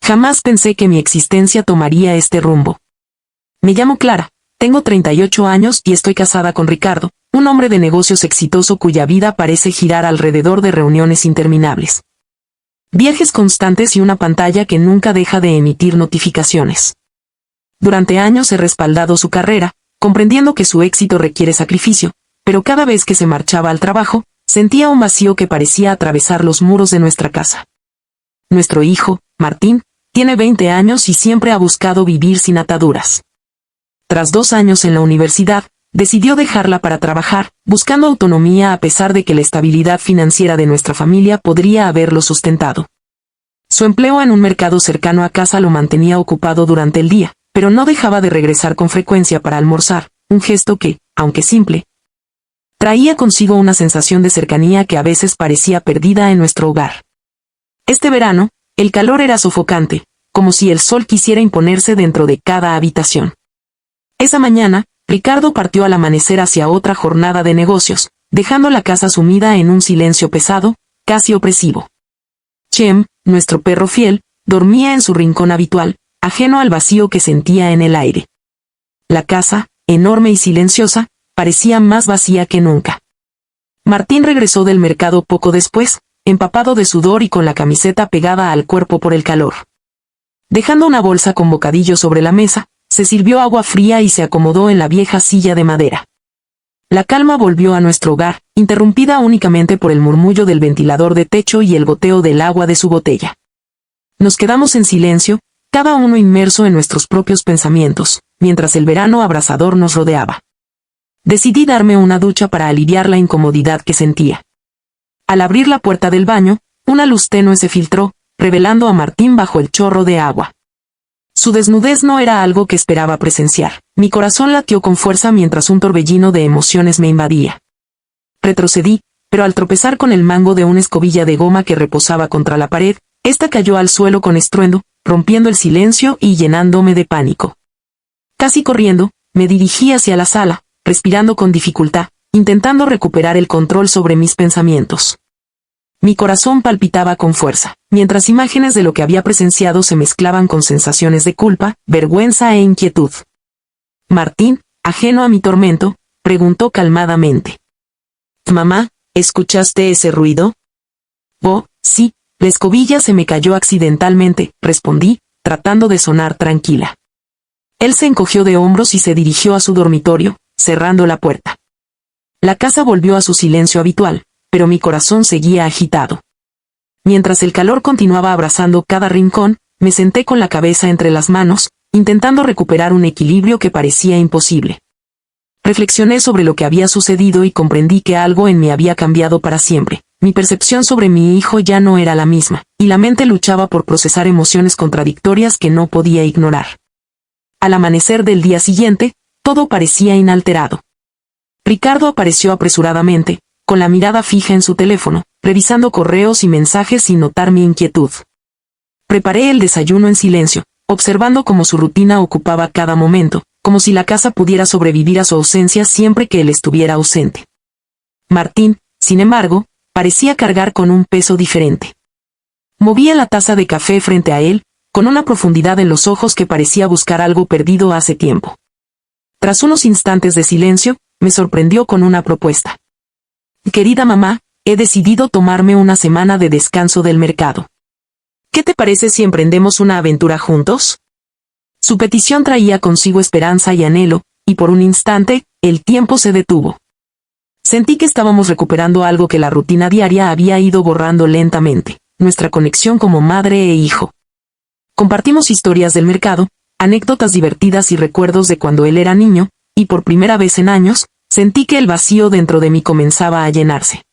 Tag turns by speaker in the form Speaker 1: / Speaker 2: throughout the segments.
Speaker 1: Jamás pensé que mi existencia tomaría este rumbo. Me llamo Clara, tengo 38 años y estoy casada con Ricardo, un hombre de negocios exitoso cuya vida parece girar alrededor de reuniones interminables, viajes constantes y una pantalla que nunca deja de emitir notificaciones. Durante años he respaldado su carrera, comprendiendo que su éxito requiere sacrificio, pero cada vez que se marchaba al trabajo, sentía un vacío que parecía atravesar los muros de nuestra casa. Nuestro hijo, Martín, tiene 20 años y siempre ha buscado vivir sin ataduras. Tras 2 años en la universidad, decidió dejarla para trabajar, buscando autonomía a pesar de que la estabilidad financiera de nuestra familia podría haberlo sustentado. Su empleo en un mercado cercano a casa lo mantenía ocupado durante el día, pero no dejaba de regresar con frecuencia para almorzar, un gesto que, aunque simple, traía consigo una sensación de cercanía que a veces parecía perdida en nuestro hogar. Este verano, el calor era sofocante, como si el sol quisiera imponerse dentro de cada habitación. Esa mañana, Ricardo partió al amanecer hacia otra jornada de negocios, dejando la casa sumida en un silencio pesado, casi opresivo. Chem, nuestro perro fiel, dormía en su rincón habitual, ajeno al vacío que sentía en el aire. La casa, enorme y silenciosa, parecía más vacía que nunca. Martín regresó del mercado poco después, empapado de sudor y con la camiseta pegada al cuerpo por el calor. Dejando una bolsa con bocadillo sobre la mesa, se sirvió agua fría y se acomodó en la vieja silla de madera. La calma volvió a nuestro hogar, interrumpida únicamente por el murmullo del ventilador de techo y el goteo del agua de su botella. Nos quedamos en silencio, cada uno inmerso en nuestros propios pensamientos, mientras el verano abrasador nos rodeaba. Decidí darme una ducha para aliviar la incomodidad que sentía. Al abrir la puerta del baño, una luz tenue se filtró, revelando a Martín bajo el chorro de agua. Su desnudez no era algo que esperaba presenciar. Mi corazón latió con fuerza mientras un torbellino de emociones me invadía. Retrocedí, pero al tropezar con el mango de una escobilla de goma que reposaba contra la pared, esta cayó al suelo con estruendo, rompiendo el silencio y llenándome de pánico. Casi corriendo, me dirigí hacia la sala, respirando con dificultad, intentando recuperar el control sobre mis pensamientos. Mi corazón palpitaba con fuerza, mientras imágenes de lo que había presenciado se mezclaban con sensaciones de culpa, vergüenza e inquietud. Martín, ajeno a mi tormento, preguntó calmadamente. «Mamá, ¿escuchaste ese ruido?» «Oh, sí, la escobilla se me cayó accidentalmente», respondí, tratando de sonar tranquila. Él se encogió de hombros y se dirigió a su dormitorio, cerrando la puerta. La casa volvió a su silencio habitual, pero mi corazón seguía agitado. Mientras el calor continuaba abrazando cada rincón, me senté con la cabeza entre las manos, intentando recuperar un equilibrio que parecía imposible. Reflexioné sobre lo que había sucedido y comprendí que algo en mí había cambiado para siempre. Mi percepción sobre mi hijo ya no era la misma, y la mente luchaba por procesar emociones contradictorias que no podía ignorar. Al amanecer del día siguiente, todo parecía inalterado. Ricardo apareció apresuradamente, con la mirada fija en su teléfono, revisando correos y mensajes sin notar mi inquietud. Preparé el desayuno en silencio, observando cómo su rutina ocupaba cada momento, como si la casa pudiera sobrevivir a su ausencia siempre que él estuviera ausente. Martín, sin embargo, parecía cargar con un peso diferente. Movía la taza de café frente a él, con una profundidad en los ojos que parecía buscar algo perdido hace tiempo. Tras unos instantes de silencio, me sorprendió con una propuesta. «Querida mamá, he decidido tomarme una semana de descanso del mercado. ¿Qué te parece si emprendemos una aventura juntos?» Su petición traía consigo esperanza y anhelo, y por un instante, el tiempo se detuvo. Sentí que estábamos recuperando algo que la rutina diaria había ido borrando lentamente, nuestra conexión como madre e hijo. Compartimos historias del mercado, anécdotas divertidas y recuerdos de cuando él era niño, y por primera vez en años, sentí que el vacío dentro de mí comenzaba a llenarse.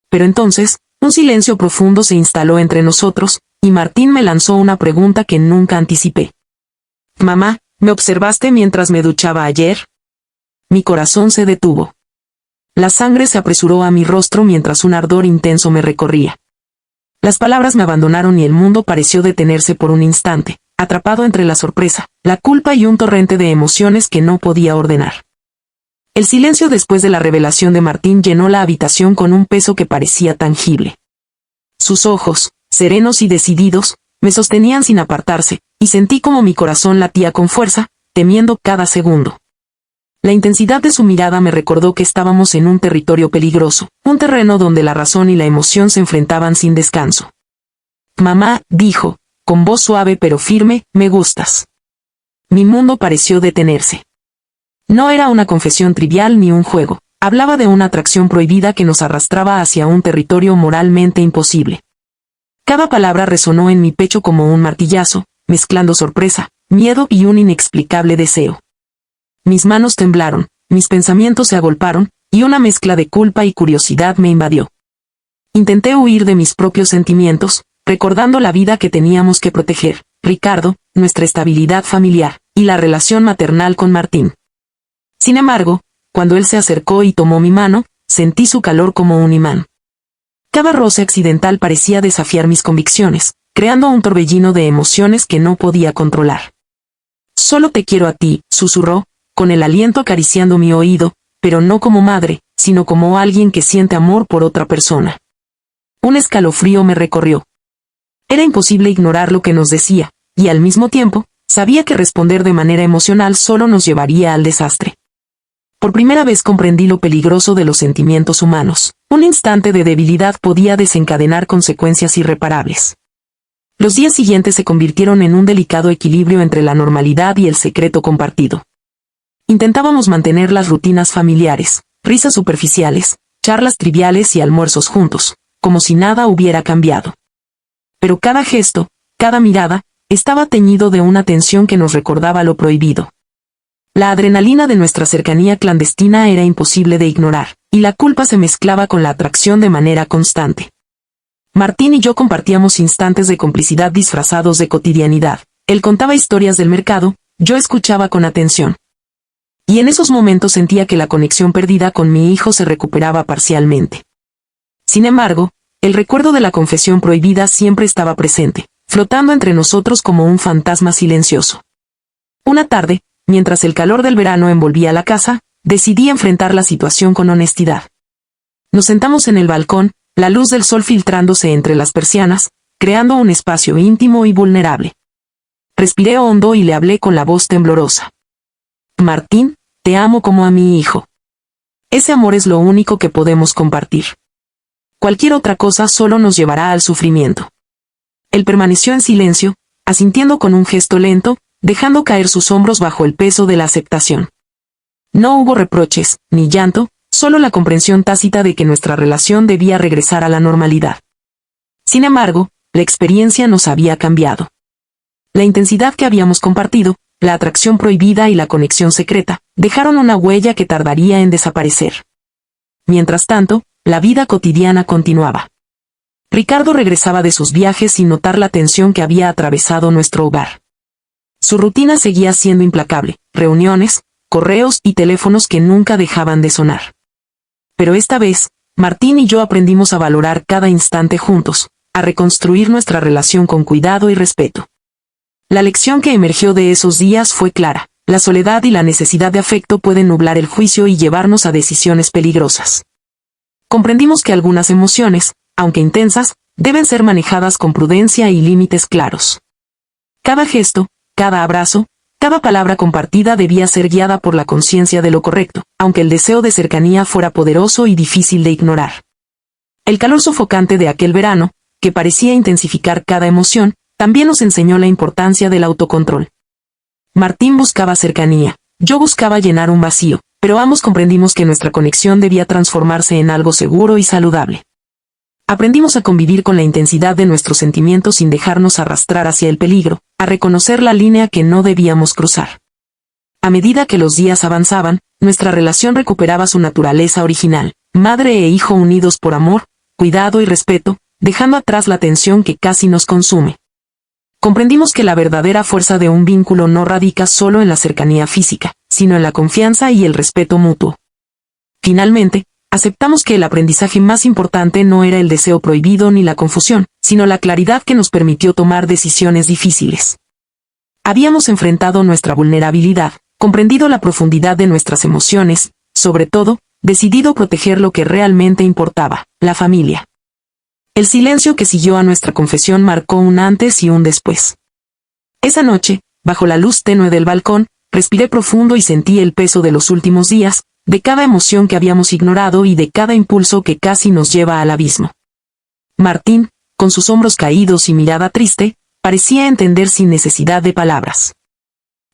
Speaker 1: Pero entonces, un silencio profundo se instaló entre nosotros, y Martín me lanzó una pregunta que nunca anticipé. «Mamá, ¿me observaste mientras me duchaba ayer?» Mi corazón se detuvo. La sangre se apresuró a mi rostro mientras un ardor intenso me recorría. Las palabras me abandonaron y el mundo pareció detenerse por un instante, atrapado entre la sorpresa, la culpa y un torrente de emociones que no podía ordenar. El silencio después de la revelación de Martín llenó la habitación con un peso que parecía tangible. Sus ojos, serenos y decididos, me sostenían sin apartarse, y sentí como mi corazón latía con fuerza, temiendo cada segundo. La intensidad de su mirada me recordó que estábamos en un territorio peligroso, un terreno donde la razón y la emoción se enfrentaban sin descanso. Mamá, dijo, con voz suave pero firme, me gustas. Mi mundo pareció detenerse. No era una confesión trivial ni un juego, hablaba de una atracción prohibida que nos arrastraba hacia un territorio moralmente imposible. Cada palabra resonó en mi pecho como un martillazo, mezclando sorpresa, miedo y un inexplicable deseo. Mis manos temblaron, mis pensamientos se agolparon, y una mezcla de culpa y curiosidad me invadió. Intenté huir de mis propios sentimientos, recordando la vida que teníamos que proteger, Ricardo, nuestra estabilidad familiar, y la relación maternal con Martín. Sin embargo, cuando él se acercó y tomó mi mano, sentí su calor como un imán. Cada roce accidental parecía desafiar mis convicciones, creando un torbellino de emociones que no podía controlar. Solo te quiero a ti, susurró, con el aliento acariciando mi oído, pero no como madre, sino como alguien que siente amor por otra persona. Un escalofrío me recorrió. Era imposible ignorar lo que nos decía, y al mismo tiempo, sabía que responder de manera emocional solo nos llevaría al desastre. Por primera vez comprendí lo peligroso de los sentimientos humanos. Un instante de debilidad podía desencadenar consecuencias irreparables. Los días siguientes se convirtieron en un delicado equilibrio entre la normalidad y el secreto compartido. Intentábamos mantener las rutinas familiares, risas superficiales, charlas triviales y almuerzos juntos, como si nada hubiera cambiado. Pero cada gesto, cada mirada, estaba teñido de una tensión que nos recordaba lo prohibido. La adrenalina de nuestra cercanía clandestina era imposible de ignorar, y la culpa se mezclaba con la atracción de manera constante. Martín y yo compartíamos instantes de complicidad disfrazados de cotidianidad. Él contaba historias del mercado, yo escuchaba con atención. Y en esos momentos sentía que la conexión perdida con mi hijo se recuperaba parcialmente. Sin embargo, el recuerdo de la confesión prohibida siempre estaba presente, flotando entre nosotros como un fantasma silencioso. Una tarde, mientras el calor del verano envolvía la casa, decidí enfrentar la situación con honestidad. Nos sentamos en el balcón, la luz del sol filtrándose entre las persianas, creando un espacio íntimo y vulnerable. Respiré hondo y le hablé con la voz temblorosa. Martín, te amo como a mi hijo. Ese amor es lo único que podemos compartir. Cualquier otra cosa solo nos llevará al sufrimiento. Él permaneció en silencio, asintiendo con un gesto lento, dejando caer sus hombros bajo el peso de la aceptación. No hubo reproches, ni llanto, solo la comprensión tácita de que nuestra relación debía regresar a la normalidad. Sin embargo, la experiencia nos había cambiado. La intensidad que habíamos compartido, la atracción prohibida y la conexión secreta, dejaron una huella que tardaría en desaparecer. Mientras tanto, la vida cotidiana continuaba. Ricardo regresaba de sus viajes sin notar la tensión que había atravesado nuestro hogar. Su rutina seguía siendo implacable, reuniones, correos y teléfonos que nunca dejaban de sonar. Pero esta vez, Martín y yo aprendimos a valorar cada instante juntos, a reconstruir nuestra relación con cuidado y respeto. La lección que emergió de esos días fue clara: la soledad y la necesidad de afecto pueden nublar el juicio y llevarnos a decisiones peligrosas. Comprendimos que algunas emociones, aunque intensas, deben ser manejadas con prudencia y límites claros. Cada gesto, cada abrazo, cada palabra compartida debía ser guiada por la conciencia de lo correcto, aunque el deseo de cercanía fuera poderoso y difícil de ignorar. El calor sofocante de aquel verano, que parecía intensificar cada emoción, también nos enseñó la importancia del autocontrol. Martín buscaba cercanía, yo buscaba llenar un vacío, pero ambos comprendimos que nuestra conexión debía transformarse en algo seguro y saludable. Aprendimos a convivir con la intensidad de nuestros sentimientos sin dejarnos arrastrar hacia el peligro, a reconocer la línea que no debíamos cruzar. A medida que los días avanzaban, nuestra relación recuperaba su naturaleza original, madre e hijo unidos por amor, cuidado y respeto, dejando atrás la tensión que casi nos consume. Comprendimos que la verdadera fuerza de un vínculo no radica solo en la cercanía física, sino en la confianza y el respeto mutuo. Finalmente, aceptamos que el aprendizaje más importante no era el deseo prohibido ni la confusión, sino la claridad que nos permitió tomar decisiones difíciles. Habíamos enfrentado nuestra vulnerabilidad, comprendido la profundidad de nuestras emociones, sobre todo, decidido proteger lo que realmente importaba, la familia. El silencio que siguió a nuestra confesión marcó un antes y un después. Esa noche, bajo la luz tenue del balcón, respiré profundo y sentí el peso de los últimos días, de cada emoción que habíamos ignorado y de cada impulso que casi nos lleva al abismo. Martín, con sus hombros caídos y mirada triste, parecía entender sin necesidad de palabras.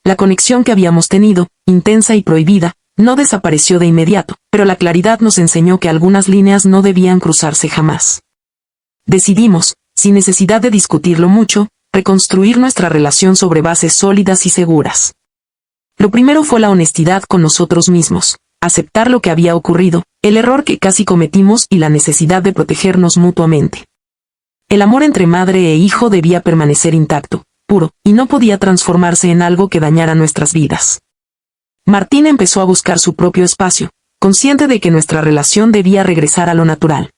Speaker 1: La conexión que habíamos tenido, intensa y prohibida, no desapareció de inmediato, pero la claridad nos enseñó que algunas líneas no debían cruzarse jamás. Decidimos, sin necesidad de discutirlo mucho, reconstruir nuestra relación sobre bases sólidas y seguras. Lo primero fue la honestidad con nosotros mismos, aceptar lo que había ocurrido, el error que casi cometimos y la necesidad de protegernos mutuamente. El amor entre madre e hijo debía permanecer intacto, puro, y no podía transformarse en algo que dañara nuestras vidas. Martín empezó a buscar su propio espacio, consciente de que nuestra relación debía regresar a lo natural.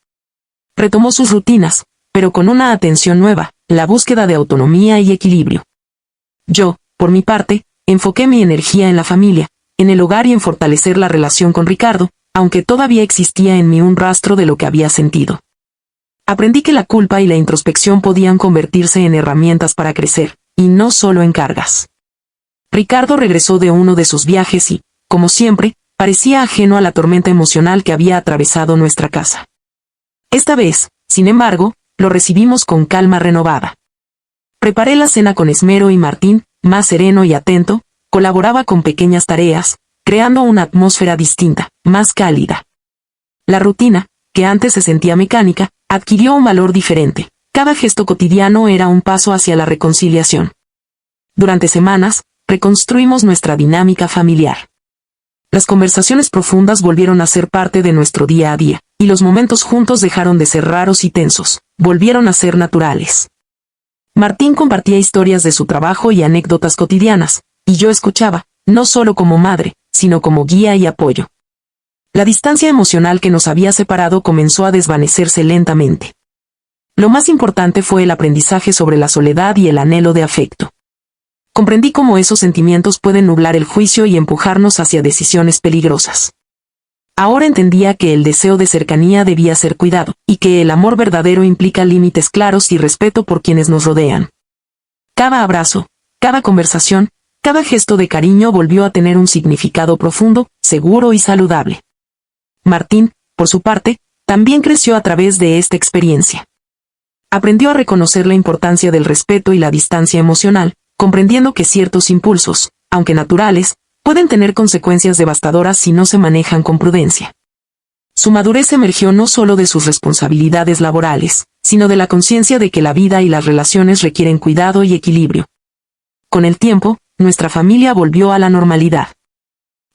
Speaker 1: Retomó sus rutinas, pero con una atención nueva, la búsqueda de autonomía y equilibrio. Yo, por mi parte, enfoqué mi energía en la familia, en el hogar y en fortalecer la relación con Ricardo, aunque todavía existía en mí un rastro de lo que había sentido. Aprendí que la culpa y la introspección podían convertirse en herramientas para crecer, y no solo en cargas. Ricardo regresó de uno de sus viajes y, como siempre, parecía ajeno a la tormenta emocional que había atravesado nuestra casa. Esta vez, sin embargo, lo recibimos con calma renovada. Preparé la cena con esmero y Martín, más sereno y atento, colaboraba con pequeñas tareas, creando una atmósfera distinta, más cálida. La rutina, que antes se sentía mecánica, adquirió un valor diferente. Cada gesto cotidiano era un paso hacia la reconciliación. Durante semanas, reconstruimos nuestra dinámica familiar. Las conversaciones profundas volvieron a ser parte de nuestro día a día, y los momentos juntos dejaron de ser raros y tensos, volvieron a ser naturales. Martín compartía historias de su trabajo y anécdotas cotidianas, y yo escuchaba, no solo como madre, sino como guía y apoyo. La distancia emocional que nos había separado comenzó a desvanecerse lentamente. Lo más importante fue el aprendizaje sobre la soledad y el anhelo de afecto. Comprendí cómo esos sentimientos pueden nublar el juicio y empujarnos hacia decisiones peligrosas. Ahora entendía que el deseo de cercanía debía ser cuidado, y que el amor verdadero implica límites claros y respeto por quienes nos rodean. Cada abrazo, cada conversación, cada gesto de cariño volvió a tener un significado profundo, seguro y saludable. Martín, por su parte, también creció a través de esta experiencia. Aprendió a reconocer la importancia del respeto y la distancia emocional, comprendiendo que ciertos impulsos, aunque naturales, pueden tener consecuencias devastadoras si no se manejan con prudencia. Su madurez emergió no solo de sus responsabilidades laborales, sino de la conciencia de que la vida y las relaciones requieren cuidado y equilibrio. Con el tiempo, nuestra familia volvió a la normalidad.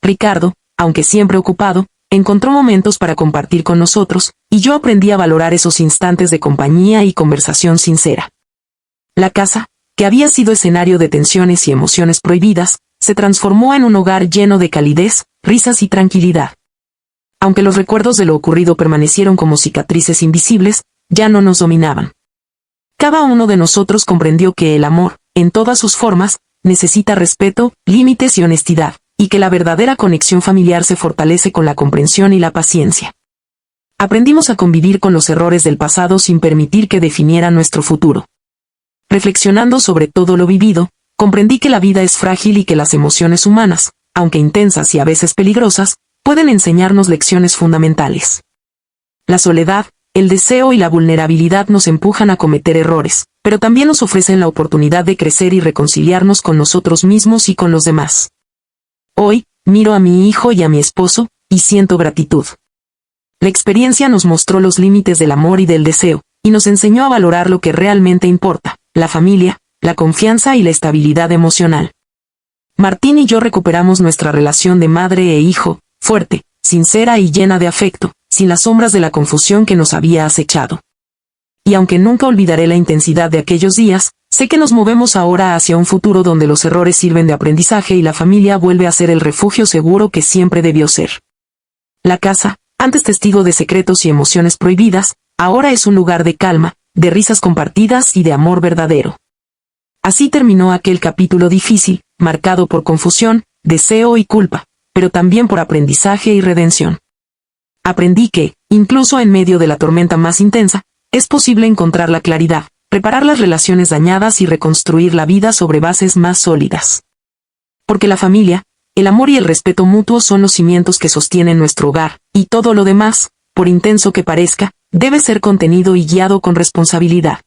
Speaker 1: Ricardo, aunque siempre ocupado, encontró momentos para compartir con nosotros, y yo aprendí a valorar esos instantes de compañía y conversación sincera. La casa, que había sido escenario de tensiones y emociones prohibidas, se transformó en un hogar lleno de calidez, risas y tranquilidad. Aunque los recuerdos de lo ocurrido permanecieron como cicatrices invisibles, ya no nos dominaban. Cada uno de nosotros comprendió que el amor, en todas sus formas, necesita respeto, límites y honestidad, y que la verdadera conexión familiar se fortalece con la comprensión y la paciencia. Aprendimos a convivir con los errores del pasado sin permitir que definieran nuestro futuro. Reflexionando sobre todo lo vivido, comprendí que la vida es frágil y que las emociones humanas, aunque intensas y a veces peligrosas, pueden enseñarnos lecciones fundamentales. La soledad, el deseo y la vulnerabilidad nos empujan a cometer errores, pero también nos ofrecen la oportunidad de crecer y reconciliarnos con nosotros mismos y con los demás. Hoy, miro a mi hijo y a mi esposo, y siento gratitud. La experiencia nos mostró los límites del amor y del deseo, y nos enseñó a valorar lo que realmente importa, la familia, la confianza y la estabilidad emocional. Martín y yo recuperamos nuestra relación de madre e hijo, fuerte, sincera y llena de afecto, sin las sombras de la confusión que nos había acechado. Y aunque nunca olvidaré la intensidad de aquellos días, sé que nos movemos ahora hacia un futuro donde los errores sirven de aprendizaje y la familia vuelve a ser el refugio seguro que siempre debió ser. La casa, antes testigo de secretos y emociones prohibidas, ahora es un lugar de calma, de risas compartidas y de amor verdadero. Así terminó aquel capítulo difícil, marcado por confusión, deseo y culpa, pero también por aprendizaje y redención. Aprendí que, incluso en medio de la tormenta más intensa, Es posible encontrar la claridad, reparar las relaciones dañadas y reconstruir la vida sobre bases más sólidas. Porque la familia, el amor y el respeto mutuo son los cimientos que sostienen nuestro hogar, y todo lo demás, por intenso que parezca, debe ser contenido y guiado con responsabilidad.